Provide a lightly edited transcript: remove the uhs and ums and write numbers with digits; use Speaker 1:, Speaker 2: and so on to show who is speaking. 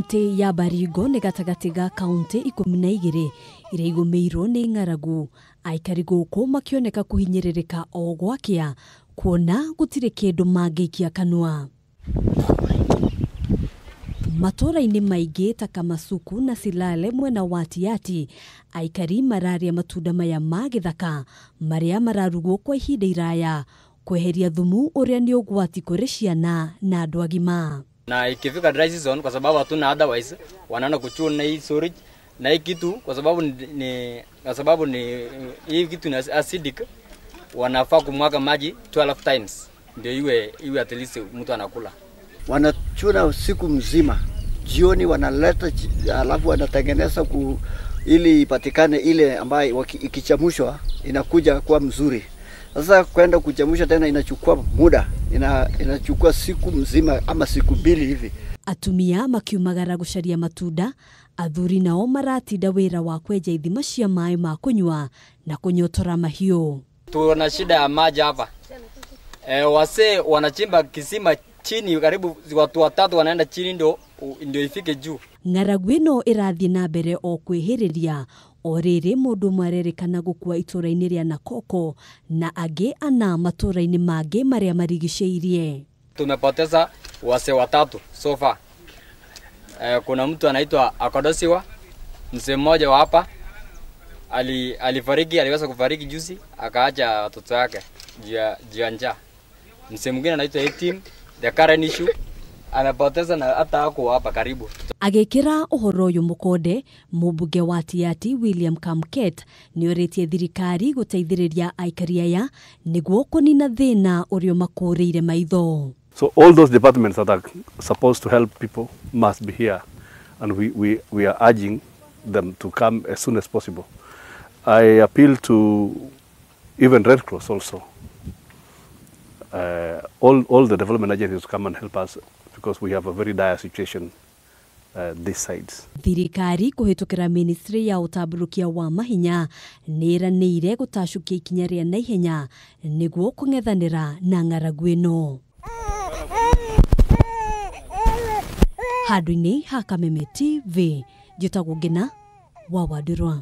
Speaker 1: Kaunti ya Baringo ni gatagati ga kaunti 12 iria igumiirwo ni ng'aragu. Aikari guku makioneka kuhinyiririka o gwakia kuona gutire kindu mangiikia kanua. Matuura-ini maingi ta Kamusuk na Silale mwena wa Tiaty, aikari mararia matunda maya ma githaka maria mararugwo kwa ihinda iraya kweheria thumu uria ni ugwati kuri ciana na andu agima.
Speaker 2: Na ikifika dry season kwa sababu hatuna otherwise wanaona kuchuna hii storage na hii kitu kwa sababu ni hii kitu ni acidic, wanafaa kumwaga maji 12 times ndio iwe at least mtu anakula.
Speaker 3: Wanachuna siku mzima, jioni wanaleta, alafu wanatengeneza ili ipatikane ile ambayo ikichamushwa inakuja kuwa mzuri. Sasa kwenda kuchamusha tena inachukua muda, inachukua siku mzima ama siku 2 hivi.
Speaker 1: Atumia makiumagara gucaria matunda, athuri nao maratinda wira wa kwenja ithima cia maĩ ma kunywa na kunyotora mahiũ.
Speaker 2: Tuna shida ya maji hapa. Wase wanachimba kisima chini, karibu watu 3 wanaenda chini ndio ifike juu.
Speaker 1: Ng'aragu ĩno ĩrathiĩ na mbere o kwĩhĩrĩria. O rĩrĩ mũndũ marerikana gũkua itũra-inĩ rĩa Nakoko na angĩ ana matũra-inĩ mangĩ maria marigicĩirie.
Speaker 2: Tumepoteza wase 3 so far. Kuna mtu anaitwa Akadosiwa, mzee mmoja wa hapa aliweza kufariki juzi, akaacha watoto wake juu ya njaa. Mzee mwingine anaitwa Tiaty, the current issue anapoteza na hata hako hapa karibu.
Speaker 1: Agekira uhoro uyu mukonde, mubunge wa Tiaty William Kamket nioritie thirikari guteithiriria aikari aya niguo kunina thina urio makureire maitho.
Speaker 4: So all those departments that are supposed to help people must be here, and we are urging them to come as soon as possible. I appeal to even Red Cross also. All the development agencies to come and help us because we have a very dire situation these sides.
Speaker 1: Thirikari kuhitukira ministry ya utamburukia wa mahinya niranire gutashukia ikinya ria naihenya niguo kung'ethanira na ng'aragu ĩno. Handũ-inĩ ha Kameme TV, njĩtagwo Ngina wa Wadurwa.